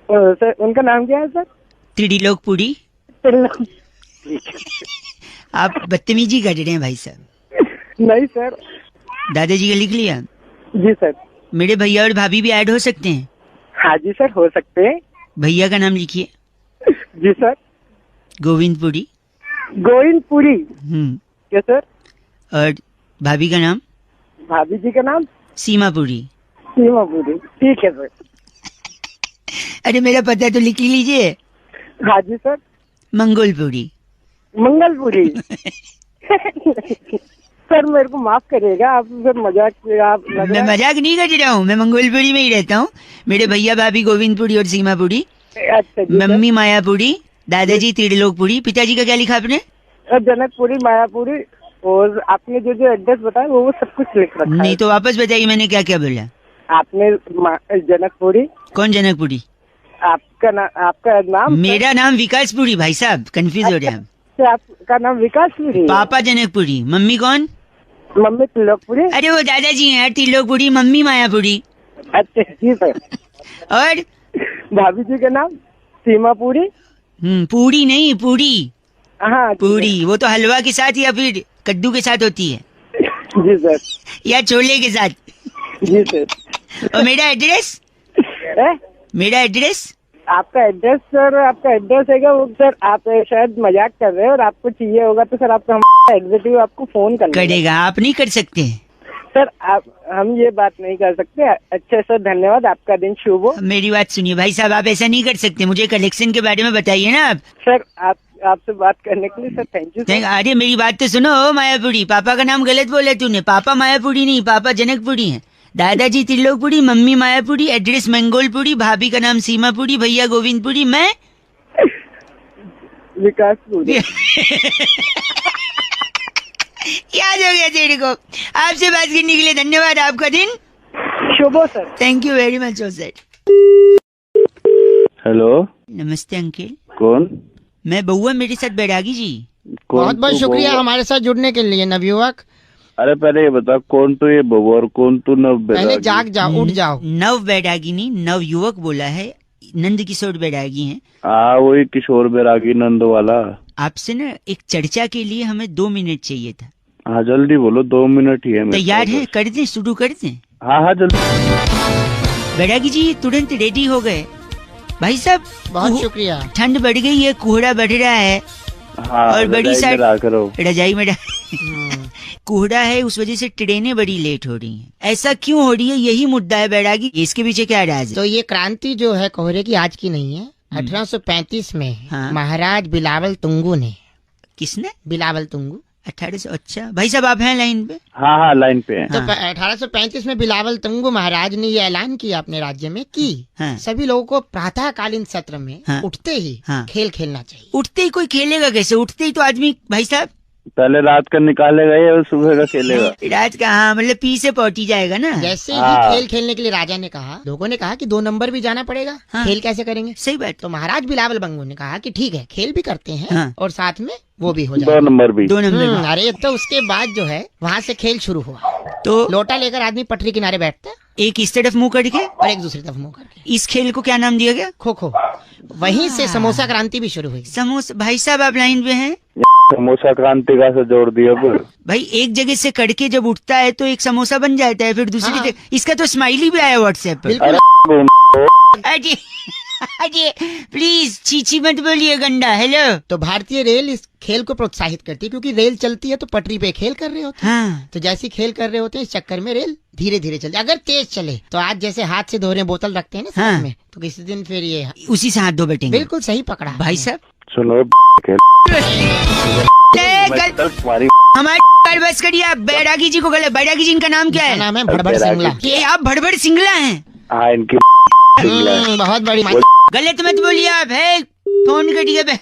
सर उनका नाम क्या है सर? त्रिलोकपुरी। आप बदतमीजी कर रहे हैं भाई साहब। नहीं सर। दादाजी का लिख लिया? जी सर। मेरे भैया और भाभी भी ऐड हो सकते हैं? हाँ जी सर, हो सकते हैं। भैया का नाम लिखिए। जी सर। गोविंदपुरी। गोविंदपुरी। क्या सर? और भाभी का नाम? भाभी जी का नाम? सीमापुरी। सीमापुरी, ठीक है सर। अरे मेरा पता तो लिख लीजिए। हाँ जी सर। मंगोलपुरी। मंगलपुरी। सर मेरे को माफ करिएगा, आप फिर मजाक आप मैं मजाक नहीं कर रहा हूँ, मैं मंगोलपुरी में ही रहता हूँ। मेरे भैया भाभी गोविंदपुरी और सीमापुरी, अच्छा जी, मम्मी मायापुरी, दादाजी त्रिलोकपुरी, पिताजी का क्या लिखा आपने? जनकपुरी, मायापुरी, और आपने जो जो एड्रेस बताया वो सब कुछ लिख रखा है। नहीं तो वापस बताइए मैंने क्या क्या बोला। आपने जनकपुरी। कौन जनकपुरी? आपका नाम? मेरा नाम विकासपुरी भाई साहब, कंफ्यूज हो रहे हैं। आपका नाम विकासपुरी? पापा जनकपुरी, मम्मी कौन? मम्मी त्रिलोकपुरी। अरे वो दादाजी हैं त्रिलोकपुरी, मम्मी मायापुरी। अच्छा जी सर। और भाभी जी का नाम सीमापुरी। पूरी नहीं, पूरी। हाँ पूरी वो तो हलवा के साथ या फिर कद्दू के साथ होती है। जी सर। या छोले के साथ। जी सर। और मेरा एड्रेस? मेरा एड्रेस? आपका एड्रेस सर, आपका एड्रेस है वो सर, आप शायद मजाक कर रहे हो और आपको चाहिए होगा तो सर आपका एग्जीक्यूटिव आपको फोन करेगा। आप नहीं कर सकते सर, आप हम ये बात नहीं कर सकते। अच्छा सर, धन्यवाद, आपका दिन शुभ हो। मेरी बात सुनिए भाई साहब, आप ऐसा नहीं कर सकते। मुझे कलेक्शन के बारे में बताइए ना आप। सर आपसे बात करने के लिए सर थैंक यू। अरे मेरी बात तो सुनो मायापुरी, पापा का नाम गलत बोला तूने। पापा मायापुरी नहीं, पापा जनकपुरी हैं। दादाजी त्रिलोकपुरी, मम्मी मायापुरी, एड्रेस मंगोलपुरी, भाभी का नाम सीमापुरी, भैया गोविंदपुरी, मैं विकासपुरी। याद हो गया तेरे को। आपसे बात करने के लिए धन्यवाद, आपका दिन शुभ हो sir. Thank you very much sir. Hello, नमस्ते अंकल। कौन? मैं बउआ, मेरे साथ बैरागी जी। बहुत बहुत शुक्रिया हमारे साथ जुड़ने के लिए नवयुवक। अरे पहले ये बता, कौन तो ये बबू और कौन तू नव? पहले जाग जाओ, उठ जाओ। नव बैरागी नहीं, नव युवक बोला है। नंद किशोर बैरागी हैं। वही किशोर बैरागी नंद वाला। आपसे ना एक चर्चा के लिए हमें 2 मिनट चाहिए था। हाँ जल्दी बोलो, 2 मिनट ही है। तैयार है? कर दें, शुरू कर दें? हाँ जल्दी। बैरागी जी तुरंत रेडी हो गए। भाई साहब बहुत शुक्रिया। ठंड बढ़ गई है, कोहरा बढ़ रहा है। हाँ, और बड़ी साइड रजाई में हम्म। कोहरा है, उस वजह से ट्रेनें बड़ी लेट हो रही हैं। ऐसा क्यों हो रही है, यही मुद्दा है बैरागी। इसके पीछे क्या राज है? तो ये क्रांति जो है कोहरे की आज की नहीं है। 1835 में हाँ। महाराज बिलावल तुंगू ने। किसने? बिलावल तुंगू। 1800। अच्छा भाई साहब आप हैं लाइन पे? हाँ लाइन पे हैं। तो 1835 में बिलावल तुंगू महाराज ने ये ऐलान किया अपने राज्य में कि सभी लोगों को प्रातःकालीन सत्र में उठते ही खेल खेलना चाहिए। उठते ही कोई खेलेगा कैसे? उठते ही तो आदमी भाई साहब पहले रात का निकालेगा या सुबह का खेलेगा? रात का। हाँ मतलब पी से पहुंची जाएगा ना। जैसे ही खेल खेलने के लिए राजा ने कहा, लोगों ने कहा कि 2 नंबर भी जाना पड़ेगा। खेल कैसे करेंगे? सही बात। तो महाराज बिलावल बंगू ने कहा कि ठीक है, खेल भी करते हैं और साथ में वो भी हो जाएगा। 2 नंबर भी। 2 नंबर। अरे तो उसके बाद जो है वहाँ से खेल शुरू हुआ। तो लोटा लेकर आदमी पटरी किनारे बैठता है, एक इस तरफ मुंह करके और एक दूसरी तरफ मुंह करके। इस खेल को क्या नाम दिया गया? खो खो। वहीं से समोसा क्रांति भी शुरू हुई। समोसा। भाई साहब आप लाइन पे हैं? समोसा क्रांति का से जोड़ दिया फिर। भाई एक जगह से कड़के जब उठता है तो एक समोसा बन जाता है, फिर दूसरी जगह। इसका तो स्माइली भी आया व्हाट्सएप पर। अरे अरे प्लीज चीची मत बोलिए गंडा। हेलो। तो भारतीय रेल इस खेल को प्रोत्साहित करती है, क्योंकि रेल चलती है तो पटरी पे खेल कर रहे होते हैं। तो जैसे खेल कर रहे होते हैं, इस चक्कर में रेल धीरे धीरे चलती है। अगर तेज चले तो आज जैसे हाथ से धो रहे बोतल रखते हैं ना साथ में, तो किसी दिन फिर ये उसी से हाथ धो बैठेंगे। बिल्कुल सही पकड़ा भाई साहब। सुनो हमारे बस करिए आप। बैरागी जी को गलत। बैरागी जी इनका नाम क्या है? नाम है भड़भड़ सिंगला। आप भड़भड़ सिंगला हैं? हाँ इनकी बहुत बड़ी। गलत मत बोलिए आप। है फोन कटिए।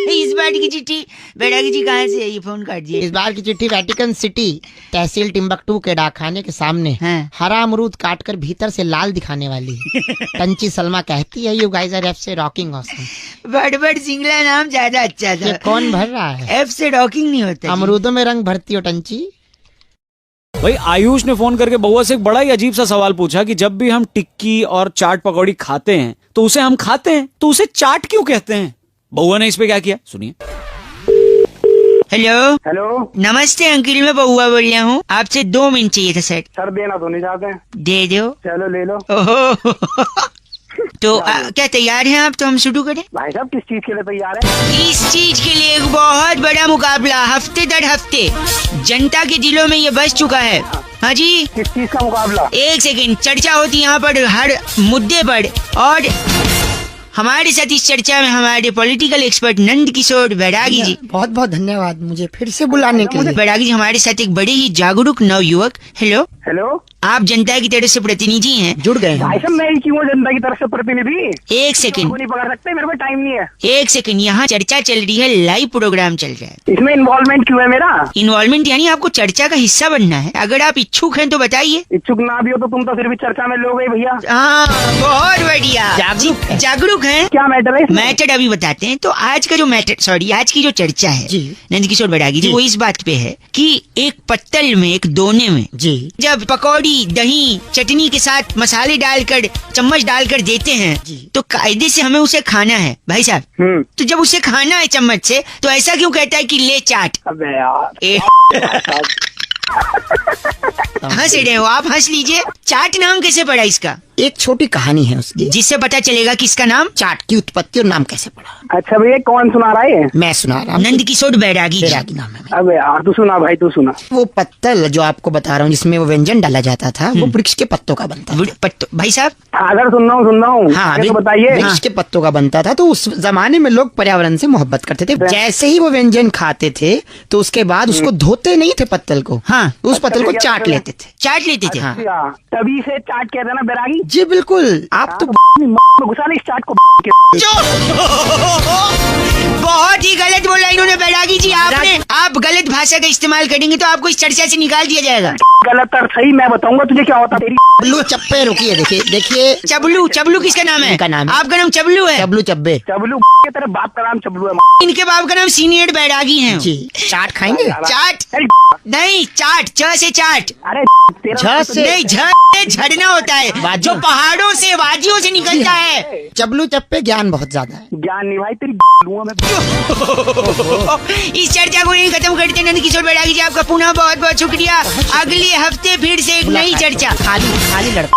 इस बार की चिट्ठी बैरागी जी कहाँ से है? ये फोन काट दिए। इस बार की चिट्ठी वेटिकन सिटी तहसील टिम्बकटू के डाकखाने के सामने हरा अमरूद काटकर भीतर से लाल दिखाने वाली टंची सलमा कहती है, यू गाइस आर एफ से रॉकिंग ऑसम। बड़बड़ सिंगला नाम ज्यादा अच्छा था। कौन भर रहा है? एफ से रॉकिंग नहीं होता। अमरूदों में रंग भरती हो टंची। भाई आयुष ने फोन करके बउआ से एक बड़ा ही अजीब सा सवाल पूछा कि जब भी हम टिक्की और चाट पकौड़ी खाते हैं तो उसे हम खाते हैं, तो उसे चाट क्यों कहते हैं? बउआ ने इस पे क्या किया, सुनिए। हेलो। हेलो नमस्ते अंकिल, मैं बउआ बोल रहा हूँ। आपसे 2 मिनट चाहिए था सर। सर देना तो नहीं चाहते हैं। दे दो। चलो ले लो। तो क्या तैयार हैं आप? तो हम शुरू करें। भाई साहब किस चीज के लिए तैयार है? इस चीज के लिए एक बहुत बड़ा मुकाबला हफ्ते दर हफ्ते जनता के दिलों में ये बस चुका है। हाँ जी। किस चीज का मुकाबला? 1 सेकंड। चर्चा होती यहाँ पर हर मुद्दे पर, और हमारे साथ इस चर्चा में हमारे पॉलिटिकल एक्सपर्ट नंद किशोर बैरागी जी। बहुत बहुत धन्यवाद मुझे फिर से बुलाने के लिए। बैरागी जी हमारे साथ एक बड़े ही जागरूक नवयुवक। हेलो, हेलो, आप जनता की तरफ से प्रतिनिधि हैं। जुड़ गए हैं। भाई साहब मैं ही क्यों हूँ जनता की तरफ से प्रतिनिधि? एक सेकंड, नहीं पकड़ सकते, मेरे पास टाइम नहीं है। एक सेकंड, यहाँ चर्चा चल रही है, लाइव प्रोग्राम चल रहा है। इसमें इन्वॉल्वमेंट क्यों है मेरा? इन्वॉल्वमेंट यानी आपको चर्चा का हिस्सा बनना है। अगर आप इच्छुक हैं तो बताइए। इच्छुक ना भी हो तो तुम तो फिर भी चर्चा में लोगे भैया। हाँ, बहुत बढ़िया, जागरूक है। क्या मैटर है? मैटर अभी बताते हैं। तो आज का जो मैटर, सॉरी, आज की जो चर्चा है जी नंद किशोर बैरागी जी, वो इस बात पे है कि एक पत्तल में, एक दोने में जी जब पकौड़ी, दही, चटनी के साथ मसाले डालकर, चम्मच डालकर देते हैं जी। तो कायदे से हमें उसे खाना है भाई साहब। तो जब उसे खाना है चम्मच से, तो ऐसा क्यों कहता है कि ले चाट? अबे यार, ए, हंस रहे हो आप, हंस लीजिए। चाट नाम कैसे पड़ा इसका? एक छोटी कहानी है उसकी, जिससे पता चलेगा कि इसका नाम चाट की उत्पत्ति और नाम कैसे पड़ा। अच्छा भैया कौन सुना रहा है? मैं सुना रहा हूँ। नंद किशोर बैरागी जी। बैरागी नाम है मेरा। अबे यार तू सुना भाई, तू सुना। वो पत्तल जो आपको बता रहा हूँ जिसमें वो व्यंजन डाला जाता था, वो वृक्ष के पत्तों का बनता था। भाई साहब, अगर सुन रहा हूँ हाँ, आगे तो बताइए। वृक्ष के पत्तों का बनता था। तो उस जमाने में लोग पर्यावरण से मोहब्बत करते थे। जैसे ही वो व्यंजन खाते थे तो उसके बाद उसको धोते नहीं थे पत्तल को। हाँ, उस पत्तल को चाट लेते थे। चाट लेते थे। हाँ। तभी से चाट कहते हैं ना बैरागी। जी बिल्कुल, आप तो घुसा नहीं इस चाट को। बहुत ही गलत बोला इन्होंने बैरागी जी। आपने, आप गलत भाषा का इस्तेमाल करेंगे तो आपको इस चर्चा से निकाल दिया जाएगा। गलत और सही मैं बताऊंगा तुझे क्या होता तेरी। चबलू चप्पे, रुकिए देखिए देखिए। चबलू, चबलू किसका नाम है? इनका नाम है। आपका नाम चबलू है? चबलू चब्बे। चबलू के तेरे बाप का नाम चबलू है। इनके बाप का नाम सीनियर बैरागी है जी। चाट खाएंगे? चाट अरे नहीं, चाट, च से चाट। अरे तेरा झ से नहीं, झ से झरना होता है जो पहाड़ों से, वादियों से निकलता है। चबलू चप्पे ज्ञान बहुत ज्यादा है। ज्ञान नहीं भाई तेरी लूंगा मैं। इस चर्चा को यही खत्म करते हैं। नंद किशोर बैरागी जी आपका पुनः बहुत बहुत शुक्रिया। अगले हफ्ते फिर से एक नई चर्चा। खाली खाली लड़का।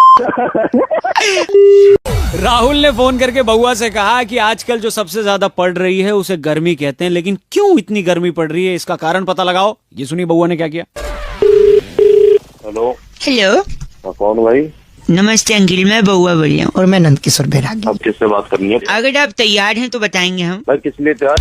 राहुल ने फोन करके बउआ से कहा कि आजकल जो सबसे ज्यादा पड़ रही है उसे गर्मी कहते हैं, लेकिन क्यों इतनी गर्मी पड़ रही है इसका कारण पता लगाओ। ये सुनिए बउआ ने क्या किया। हेलो, हेलो, कौन भाई? नमस्ते अंकिल, मैं बउआ बोल रहा हूँ। और मैं नंद किशोर बैरागी। अब किससे बात करनी है? अगर आप तैयार हैं तो बताएंगे हम। भाई किस लिए तैयार?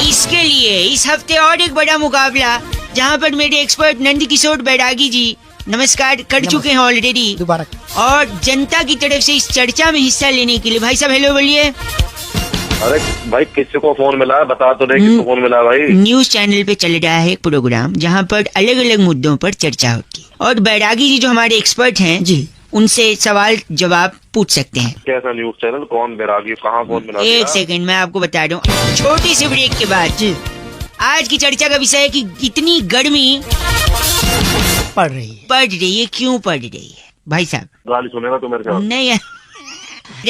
इसके लिए इस हफ्ते और एक बड़ा मुकाबला, जहाँ पर मेरे एक्सपर्ट नंद किशोर बैरागी जी नमस्कार कर चुके हैं ऑलरेडी, दोबारा। और जनता की तरफ से इस चर्चा में हिस्सा लेने के लिए भाई साहब हेलो बोलिए। अरे भाई किसी को फोन मिला है? बता तो नहीं किसको फोन मिला है भाई? न्यूज चैनल पे चल रहा है एक प्रोग्राम जहाँ पर अलग अलग मुद्दों पर चर्चा होती है, और बैरागी जी जो हमारे एक्सपर्ट हैं जी, उनसे सवाल जवाब पूछ सकते हैं। कैसा न्यूज चैनल? कौन बैरागी? कहाँ फोन मिला? एक सेकंड मैं आपको बता दूं, छोटी सी ब्रेक के बाद। जी। आज की चर्चा का विषय है कि इतनी गर्मी पड़ रही है। क्यों पड़ रही है भाई साहब? गाली सुनेगा तो मेरे साथ? नहीं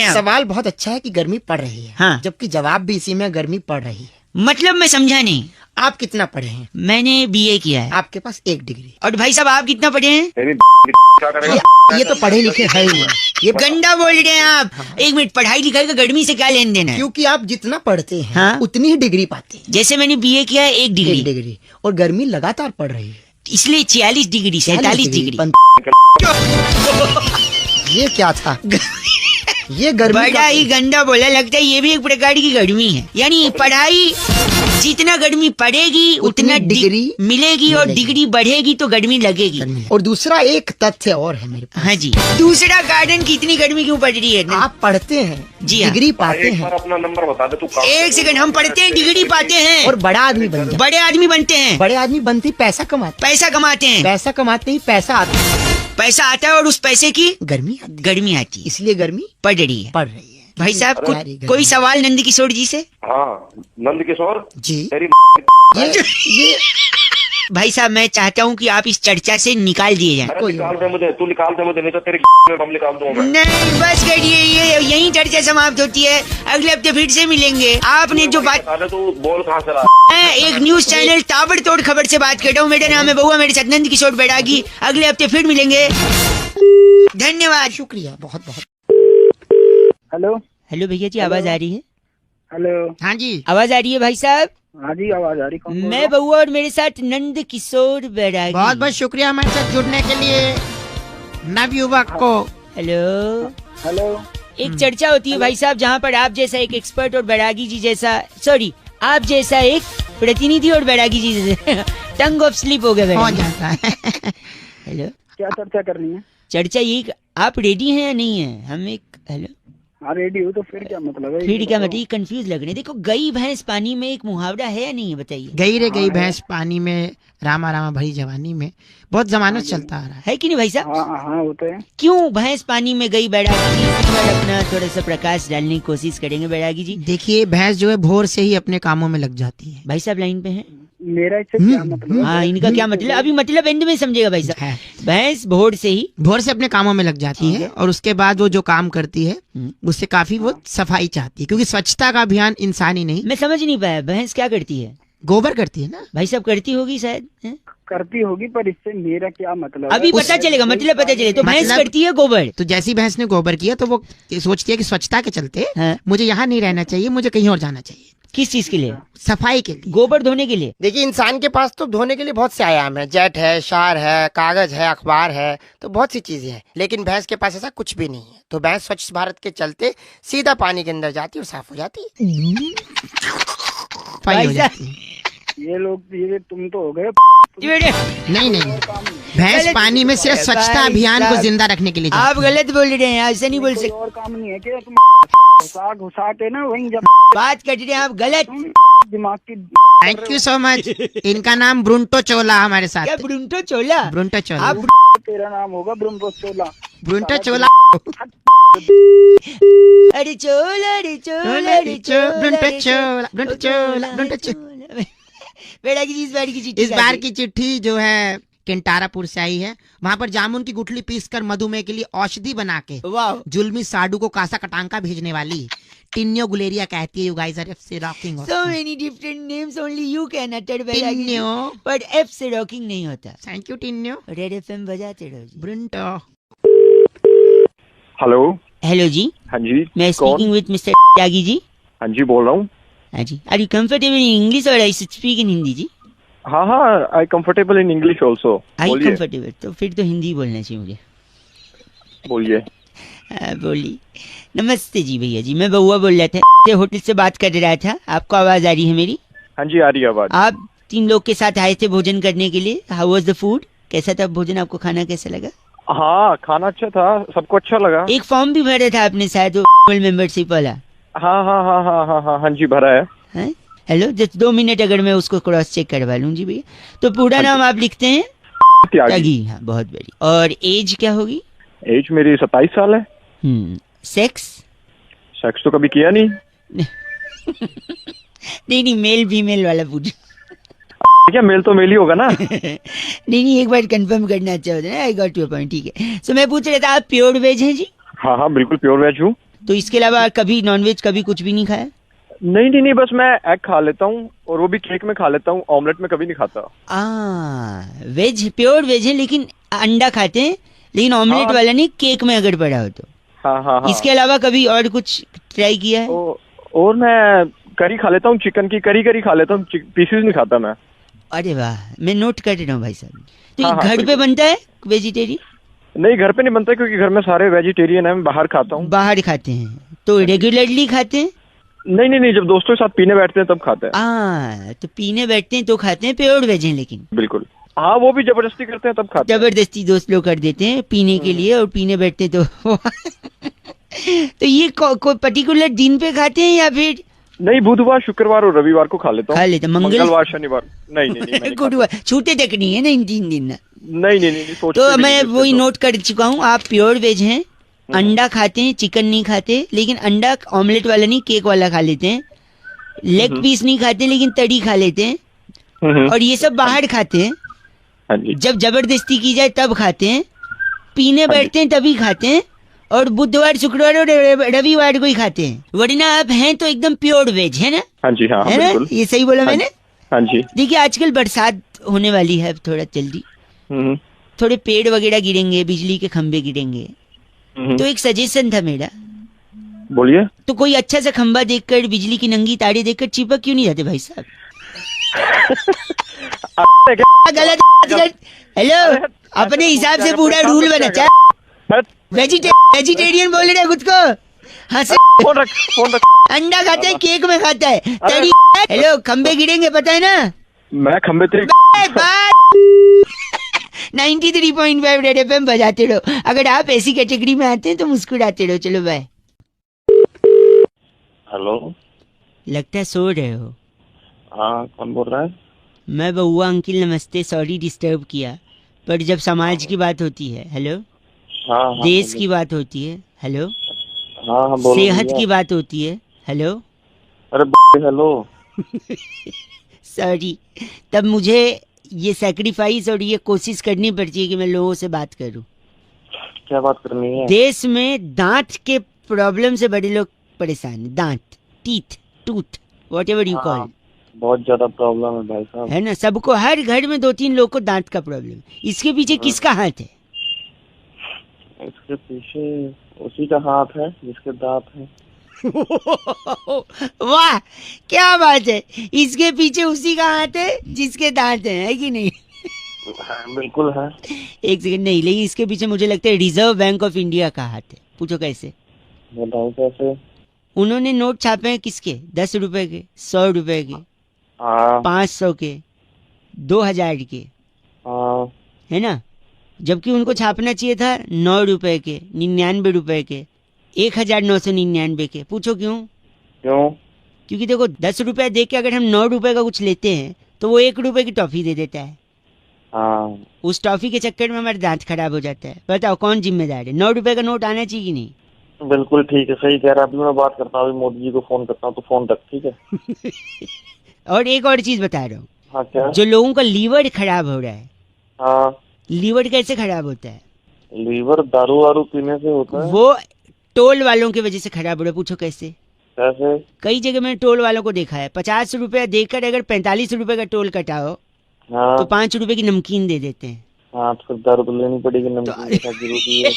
सवाल बहुत अच्छा है कि गर्मी पड़ रही है, हाँ। जबकि जवाब भी इसी में गर्मी पड़ रही है। मतलब मैं समझा नहीं। आप कितना पढ़े हैं? मैंने बीए किया है। आपके पास 1 डिग्री। और भाई साहब आप कितना पढ़े हैं? तेरी क्या करेगा? ये तो पढ़े लिखे है ही नहीं। ये गंदा बोल रहे हैं आप। एक मिनट, पढ़ाई लिखाई का गर्मी से क्या लेन देना है? क्योंकि आप जितना पढ़ते हैं हाँ? उतनी ही डिग्री पाते हैं। जैसे मैंने बीए किया है 1 1 डिग्री, डिग्री। और गर्मी लगातार पड़ रही है, इसलिए 46 डिग्री 47 डिग्री। ये क्या था? ये गर्मी बड़ा ही गंदा बोला, लगता है ये भी एक प्रकार की गर्मी है। यानी पढ़ाई जितना गर्मी पड़ेगी उतना डिग्री मिलेगी, और डिग्री बढ़ेगी तो गर्मी लगेगी। और दूसरा एक तथ्य और है मेरे पास। हाँ जी, दूसरा कारण की इतनी गर्मी क्यों पड़ रही है? आप पढ़ते हैं, जी हाँ। डिग्री पाते एक हैं, बार अपना नंबर बता दे तू। एक सेकंड, हम पढ़ते हैं, डिग्री पाते हैं, और बड़ा आदमी बन जाते बड़े आदमी बनते हैं, बड़े आदमी बनते ही पैसा कमाते पैसा कमाते हैं, पैसा कमाते ही पैसा आता है, पैसा आता है, और उस पैसे की गर्मी आती है। गर्मी आती है, इसलिए गर्मी पड़ रही है। पड़ रही है। भाई साहब गर्मी। कोई सवाल नंद किशोर जी से? हाँ, नंद किशोर जी। तेरी ये भाई साहब मैं चाहता हूँ कि आप इस चर्चा से निकाल दिए जाएं। अरे निकाल दे मुझे, तू निकाल दे मुझे, नहीं तो तेरी में बम निकाल दूंगा। नहीं बस करिए, ये यही चर्चा समाप्त होती है। अगले हफ्ते फिर से मिलेंगे। आपने जो बात, तू बोल कहाँ से रहा? मैं एक न्यूज चैनल ताबड़तोड़ खबर से बात कर रहा हूँ। मेरा नाम है बउआ, मेरे साथ नंद किशोर बैरागी। अगले हफ्ते फिर मिलेंगे। धन्यवाद, शुक्रिया बहुत बहुत। हेलो हेलो भैया जी, आवाज आ रही है? हेलो, हाँ जी, आवाज आ रही है भाई साहब? हाँ जी आवाज आ रही। कौन बोल मैं बउआ और मेरे साथ नंद किशोर बैरागी। बहुत बहुत शुक्रिया हमारे साथ जुड़ने के लिए नवयुवक को। हेलो, हेलो, एक चर्चा होती है भाई साहब, जहाँ पर आप जैसा एक एक्सपर्ट और बैरागी जी जैसा, सॉरी आप जैसा एक प्रतिनिधि और बैरागी जी जैसे टंग ऑफ स्लिप हो गया हो जाता है। हेलो, क्या चर्चा करनी है? चर्चा ये आप रेडी हैं या नहीं है? हम एक हेलो, हाँ रेडी हो तो फिर क्या मतलब है? फिर क्या मतलब, कंफ्यूज लग रहे हैं। देखो गई भैंस पानी में एक मुहावरा है या नहीं है, बताइए। गई रे गई भैंस पानी में, रामा रामा भरी जवानी में, बहुत जमानों से चलता आ रहा है। है कि नहीं भाई साहब? हाँ होते हैं। क्यों भैंस पानी में गई बैरागी जी? इस पर अपना थोड़ा सा प्रकाश डालने की कोशिश करेंगे बैरागी जी। देखिए भैंस जो है भोर से ही अपने कामों में लग जाती है। भाई साहब लाइन पे हैं? मेरा इससे क्या मतलब? हाँ, इनका क्या मतलब, अभी मतलब एंड में समझेगा भाई साहब। भैंस भोर से अपने कामों में लग जाती है और उसके बाद वो जो काम करती है उससे काफी वो सफाई चाहती है, क्योंकि स्वच्छता का अभियान इंसान ही नहीं। मैं समझ नहीं पाया, भैंस क्या करती है? गोबर करती है ना भाई साहब, करती होगी शायद, हैं? करती होगी, पर इससे मेरा क्या मतलब? अभी पता चलेगा, मतलब पता चले। तो भैंस मतलब- करती है गोबर। तो जैसी भैंस ने गोबर किया तो वो सोचती है कि स्वच्छता के चलते हाँ। मुझे यहाँ नहीं रहना चाहिए, मुझे कहीं और जाना चाहिए। किस चीज के लिए? सफाई के लिए, गोबर धोने के लिए। देखिए इंसान के पास तो धोने के लिए बहुत से आयाम है, जेट है, शार है, कागज है, अखबार है, तो बहुत सी चीजें हैं, लेकिन भैंस के पास ऐसा कुछ भी नहीं है। तो भैंस स्वच्छ भारत के चलते सीधा पानी के अंदर जाती है और साफ हो जाती है, सफाई हो जाती है। ये लोग, ये तुम तो हो गए। नहीं भैंस पानी में सिर्फ स्वच्छता अभियान को जिंदा रखने के लिए आप जाती है। गलत बोल रहे हैं, ऐसा नहीं बोल सकते। और काम नहीं है क्या? तुम घुसा के ना वहीं जब बात कर रहे हैं आप गलत। दिमाग की। Thank you so much. इनका नाम ब्रुंटो चोला हमारे साथ। क्या ब्रुंटो चोला? ब्रुंटो चोला। आप तेरा नाम होगा ब्रह्मो चोला। ब्रुंटो चोला। अरे चोला, अरे चोला, अरे चोला, ब्रुंटो चोला, ब्रुंटो चोला, ब्रुंटो चोला। बैरागी जी, इस बार की चिट्ठी, इस बार की चिट्ठी जो है केंटारापुर से आई है। वहाँ पर जामुन की गुठली पीसकर मधुमेह के लिए औषधि बना के वाह, जुल्मी साडू को कासा कटांका भेजने वाली टिन्यो गुलेरिया कहती है, यू गाइस आर एफ से rocking. so many different names only you can utter Bairagi ji, Tinyo, but F से रॉकिंग नहीं होता। Thank you Tinyo. Red FM बजाते रहो जी। ब्रुंटो। हेलो। हेलो जी, हाँ जी, मैं कौन? Speaking with mister Tyagi ji. हाँ जी, बोल रहा हूँ। हाँ जी, are you comfortable in English or I speak in Hindi ji? हाँ, I comfortable in English also. I बोलिए कंफर्टेबल, तो फिर तो हिंदी बोलना चाहिए मुझे। बोलिए। बोलिए। नमस्ते जी भैया जी, मैं बउआ बोल रहा था, होटल से बात कर रहा था। आपको आवाज आ रही है मेरी? हाँ जी, आ रही है आवाज। आप 3 लोग के साथ आए थे भोजन करने के लिए। How was the food? कैसा था भोजन? आपको खाना कैसा लगा? हाँ, खाना अच्छा था, सबको अच्छा लगा। एक फॉर्म भी भरा था आपने शायद, मेंबरशिप वाला। हाँ जी, भरा है। हैं? हेलो, जस्ट 2 मिनट अगर मैं उसको क्रॉस चेक करवा लूँ जी भैया। तो पूरा नाम आप लिखते हैं? त्यागी। हाँ, बहुत बढ़िया। और एज क्या होगी? एज मेरी 27 साल है। सेक्स? सेक्स तो कभी किया नहीं। नहीं, मेल फीमेल वाला पूछ। क्या मेल तो मेल ही होगा ना। नहीं, एक बार कंफर्म करना अच्छा होता है ना। आई गॉट योर पॉइंट, ठीक है। सो मैं पूछ रहा था, आप प्योर वेज हैं जी? हाँ, बिल्कुल प्योर वेज हूँ। तो इसके अलावा कभी नॉनवेज कभी कुछ भी नहीं खाया? नहीं, बस मैं एग खा लेता हूँ, और वो भी केक में खा लेता हूँ, ऑमलेट में कभी नहीं खाता। वेज, प्योर वेज है, लेकिन अंडा खाते हैं, लेकिन ऑमलेट हाँ। वाला नहीं, केक में अगर पड़ा हो तो। हाँ। इसके अलावा कभी और कुछ ट्राई किया है? और मैं करी खा लेता हूँ, चिकन की करी खा लेता हूँ, पीसेस नहीं खाता मैं। अरे वाह, मैं नोट कर रहा हूँ भाई साहब। तो ये हाँ, घर पे बिल्कुल। बनता है वेजिटेरियन? नहीं, घर पे नहीं बनता, क्योंकि घर में सारे वेजिटेरियन है, मैं बाहर खाता हूँ। बाहर खाते हैं? तो रेगुलरली खाते हैं? नहीं, जब दोस्तों के साथ पीने बैठते हैं तब खाते हैं। तो पीने बैठते हैं तो खाते हैं, प्योर वेज हैं लेकिन? बिल्कुल। हाँ, वो भी जबरदस्ती करते हैं तब खाते हैं। जबरदस्ती दोस्त लोग कर देते हैं पीने के लिए, और पीने बैठते हैं तो तो ये कोई पर्टिकुलर दिन पे खाते हैं या फिर? नहीं, बुधवार, शुक्रवार और रविवार को खा लेता हूँ। खा लेते हैं। मंगलवार, शनिवार नहीं। गुरुवार छूटे तक नहीं है ना इन 3 दिन? नहीं, सोचते तो भी मैं नहीं वही तो। नोट कर चुका हूँ, आप प्योर वेज हैं। अंडा खाते हैं, चिकन नहीं खाते, लेकिन अंडा ऑमलेट वाला नहीं, केक वाला खा लेते हैं। लेग पीस नहीं खाते, लेकिन तड़ी खा लेते हैं। और ये सब बाहर खाते हैं। हाँ जी। जब जबरदस्ती की जाए तब खाते हैं। पीने बैठते हैं तभी खाते हैं। और बुधवार, शुक्रवार और रविवार को ही खाते हैं। वरना आप हैं तो एकदम प्योर वेज है ना? हाँ जी, हाँ, है ना? बिल्कुल। ये सही बोला मैंने? हाँ जी। देखिए, आजकल बरसात होने वाली है, अब थोड़ा जल्दी थोड़े पेड़ वगैरह गिरेंगे, बिजली के खंभे गिरेंगे। तो एक सजेशन था मेरा। बोलिए। तो कोई अच्छा सा खंभा देखकर, बिजली की नंगी तारे देखकर चिपक क्यों नहीं जाते भाई साहब? गलत। हेलो, अपने हिसाब से पूरा रूल बना। वेजिटेरियन बोल रहे खुद को, हाँ से फोन रख, फोन रख। अंडा खाता है, केक में खाता है तेरी। हेलो, खंबे गिरेंगे पता है ना? मैं खंबे तेरे 93.5 रेड एफएम बजाते रहो। अगर आप ऐसी कैटेगरी में आते हैं तो मुस्कुराते रहो। चलो बाय। हेलो, लगता है सो रहे हो। हाँ कौन बोल रहा है? मैं बउआ अंकिल, नमस्ते, सॉरी डिस्टर्ब किया, पर जब समाज की बात होती है, हेलो, हाँ देश की बात होती है, हेलो, हाँ बोलो। सेहत की बात होती है, हेलो, अरे हेलो। सॉरी, तब मुझे ये सैक्रिफाइस और ये कोशिश करनी पड़ती है कि मैं लोगों से बात करूं। क्या बात करनी है? देश में दांत के प्रॉब्लम से बड़े लोग परेशान हैं। दांत, teeth, tooth, what ever you call, बहुत ज्यादा प्रॉब्लम है भाई साहब। है ना? सबको, हर घर में 2-3 लोग को दांत का प्रॉब्लम। इसके पीछे किसका हाथ है? इसके पीछे उसी का हाथ है जिसके दांत है। वाह, क्या बात है। इसके पीछे उसी का हाथ है जिसके दांत है कि नहीं? हाँ, बिल्कुल है। एक सेकंड, नहीं, लेकिन इसके पीछे मुझे लगता है रिजर्व बैंक ऑफ इंडिया का हाथ है। पूछो कैसे? बताओ कैसे? उन्होंने नोट छापे हैं किसके? 10 रुपए के, 100 रुपए के, 500 के, 2000 के, है ना? जबकि उनको छापना चाहिए था 9 रुपए के, 99 रुपए के, 1999 के। पूछो क्यों? क्यों? क्योंकि देखो, 10 रुपए दे के अगर हम 9 रुपए का कुछ लेते हैं तो वो 1 रुपए की टॉफी दे देता है। उस टॉफी के चक्कर में हमारा दांत खराब हो जाता है। बताओ कौन जिम्मेदार है? 9 रुपए का नोट आना चाहिए कि नहीं? बिल्कुल ठीक है, सही कह रहा है। अभी मैं बात करता हूँ, मोदी जी को फोन करता हूँ, तो फोन रख, ठीक है? और एक और चीज बता रहा हूँ। हाँ क्या? जो लोगों का लीवर खराब हो रहा है। हाँ, लीवर कैसे खराब होता है? लीवर दारू वारू पीने से होता है। वो टोल वालों की वजह से खराब हो रहा है। पूछो कैसे? कैसे? कई जगह मैंने टोल वालों को देखा है, 50 रुपया देकर अगर 45 रुपए का टोल कटाओ तो 5 रुपए की नमकीन दे देते हैं। हाँ, तो फिर दारू तो लेनी पड़ेगी, नमकीन के साथ जरूरी है।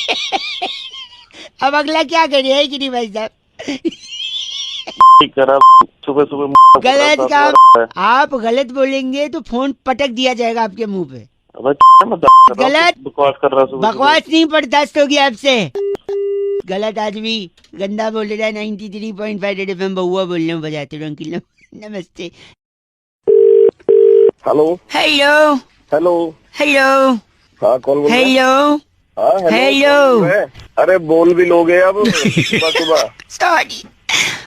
अब अगला क्या करे है कि नहीं भाई साहब? सुबह सुबह गलत काम। आप गलत बोलेंगे तो फोन पटक दिया जाएगा आपके मुंह पे। गलत बकवास नहीं बर्दाश्त होगी आपसे। गलत आदमी गंदा बोल रहा है। 93.5 रेड एफएम बउआ बोल रहा हूँ, बजाते रहो अंकिल। नमस्ते। Hello hello hello hello. हाँ कौन बोल रहा है? Hello hello. अरे बोल भी लोगे अब सुबह सुबह? सॉरी,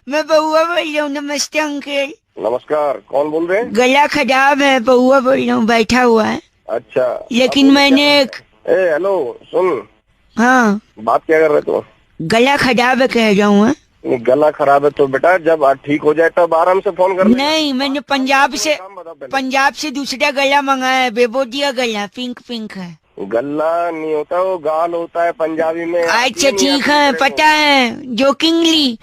मैं बउआ बोल रहा हूँ। नमस्ते अंकल। नमस्कार, कौन बोल रहे हैं? गला खराब है, बउआ बोल रहा हूँ, बैठा हुआ है। अच्छा, लेकिन मैंने हेलो सुन। हाँ, बात क्या कर रहे तू? गला खराब है कह रहा हूँ। गला खराब है तो बेटा जब ठीक हो जाए तब आराम से फोन कर। नहीं, मैंने पंजाब से दूसरा गला मंगाया है, बेबोदिया गला, पिंक पिंक है। गला नहीं होता, वो गाल होता है पंजाबी में। अच्छा ठीक है, पता है, जोकिंगली।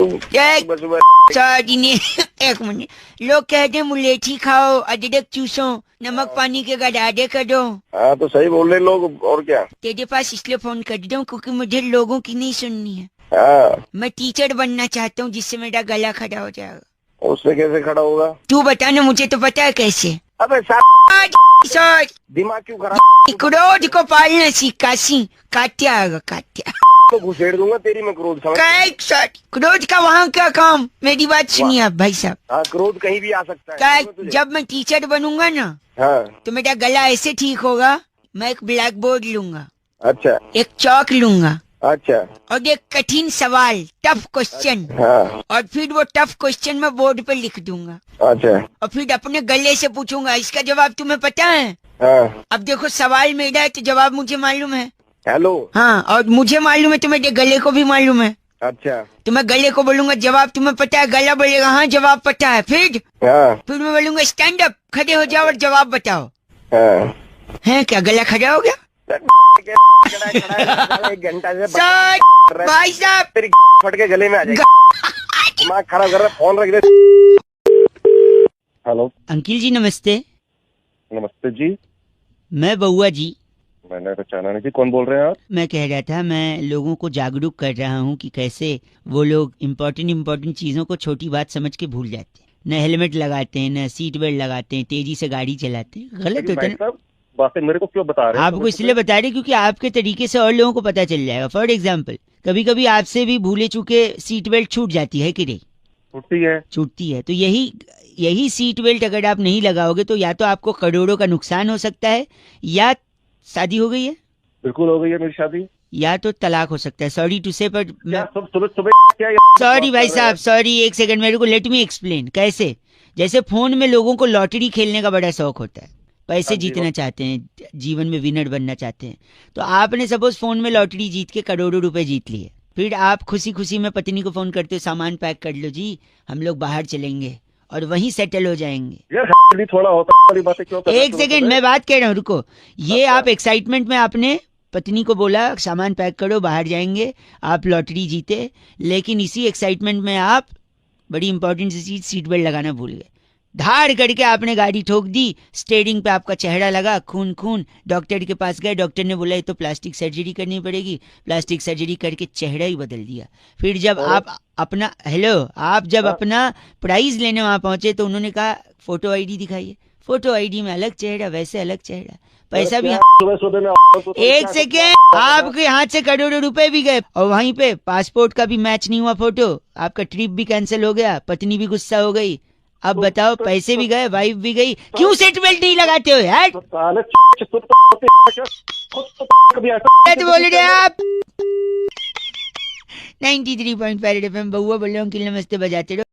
सॉरी नहीं, एक मिनट। लोग कहते हैं मुलेठी खाओ, अदरक चूसो, नमक पानी के गरारे करो। हाँ तो सही बोल रहे लोग, और क्या? तेरे पास इसलिए फोन कर रहा हूँ क्योंकि मुझे लोगों की नहीं सुननी है। मैं टीचर बनना चाहता हूँ जिससे मेरा गला खड़ा हो जाएगा। उससे कैसे खड़ा होगा? तू बता ना, मुझे तो पता है कैसे। अबे दिमाग क्यों खराब? क्रोध को पालना सीख, काशी काट्या आएगा, काट्या तो घुसेड़ दूंगा तेरी मैं क्रोध। क्रोध का वहाँ क्या काम? मेरी बात सुनिए आप भाई साहब। हाँ, क्रोध कहीं भी आ सकता है। जब मैं टीचर बनूंगा ना, हाँ, तो मेरा गला ऐसे ठीक होगा। मैं एक ब्लैक बोर्ड लूंगा, अच्छा, एक चौक लूंगा, अच्छा, और एक कठिन सवाल, टफ क्वेश्चन, हाँ, और फिर वो टफ क्वेश्चन मैं बोर्ड पे लिख दूंगा। अच्छा, और फिर अपने गले से पूछूंगा, इसका जवाब तुम्हें पता है? हाँ। अब देखो, सवाल मेरा है तो जवाब मुझे मालूम है। हेलो। हाँ, और मुझे मालूम है तो मेरे गले को भी मालूम है। अच्छा, तो मैं गले को बोलूंगा जवाब तुम्हें पता है? गला बोलेगा हाँ जवाब पता है। फिर मैं बोलूंगा स्टैंड अप, खड़े हो जाओ और जवाब बताओ। है क्या गला खड़ा हो गया? एक घंटा से भाई साहब तेरी फट के गले में आ जाएगी। दिमाग खराब कर रहा है, फोन रख दे। हेलो अंकिल जी, नमस्ते। नमस्ते जी। मैं बउआ जी। मैंने पहचाना नहीं। कौन बोल रहे हैं आप? मैं कह रहा था, मैं लोगों को जागरूक कर रहा हूँ कि कैसे वो लोग इम्पोर्टेंट चीजों को छोटी बात समझ के भूल जाते हैं। न हेलमेट लगाते हैं, न सीट बेल्ट लगाते हैं, तेजी से गाड़ी चलाते हैं। गलत होता है। बातें मेरे को क्यों बता रहे हैं? आपको इसलिए बता रहे क्योंकि आपके तरीके से और लोगों को पता चल जाएगा। फॉर एग्जाम्पल, कभी कभी आपसे भी भूले चूके सीट बेल्ट छूट जाती है कि नहीं? छूटती है। तो यही सीट बेल्ट अगर आप नहीं लगाओगे तो या तो आपको करोड़ों का नुकसान हो सकता है, या शादी हो गई है? बिल्कुल हो गई है मेरी शादी। या तो तलाक हो सकता है। सॉरी टू से, पर सुबह सॉरी भाई साहब, सॉरी, एक सेकंड मेरे को लेट मी एक्सप्लेन। कैसे? जैसे फोन में लोगों को लॉटरी खेलने का बड़ा शौक होता है, पैसे जीतना चाहते हैं, जीवन में विनर बनना चाहते हैं। तो आपने सपोज फोन में लॉटरी जीत के करोड़ों रुपए जीत लिए, फिर आप खुशी खुशी में पत्नी को फोन करते हो, सामान पैक कर लो जी, हम लोग बाहर चलेंगे और वहीं सेटल हो जाएंगे। यार थोड़ा होता वाली बातें क्यों कर रहे हो? एक सेकंड मैं बात कह रहा हूँ, रुको। ये आप एक्साइटमेंट में आपने पत्नी को बोला सामान पैक करो बाहर जाएंगे, आप लॉटरी जीते, लेकिन इसी एक्साइटमेंट में आप बड़ी इंपॉर्टेंट सी चीज सीट बेल्ट लगाना भूल गए। धाड़ करके आपने गाड़ी ठोक दी, स्टीयरिंग पे आपका चेहरा लगा, खून खून। डॉक्टर के पास गए, डॉक्टर ने बोला ये तो प्लास्टिक सर्जरी करनी पड़ेगी। प्लास्टिक सर्जरी करके चेहरा ही बदल दिया। फिर जब आप अपना आप जब अपना प्राइज लेने वहां पहुंचे तो उन्होंने कहा फोटो आईडी दिखाइए। फोटो आईडी में अलग चेहरा, वैसे अलग चेहरा, पैसा भी। एक सेकेंड, आपके हाथ से करोड़ों रुपए भी गए और वहीं पे पासपोर्ट का भी मैच नहीं हुआ फोटो, आपका ट्रिप भी कैंसिल हो गया, पत्नी भी गुस्सा हो गई। अब बताओ, पैसे भी गए, वाइफ भी गई, क्यों सीट बेल्ट नहीं लगाते हो यार? बोल रहे आप 93.5 FM बउआ बोल रहा हूँ कि नमस्ते बजाते रहो।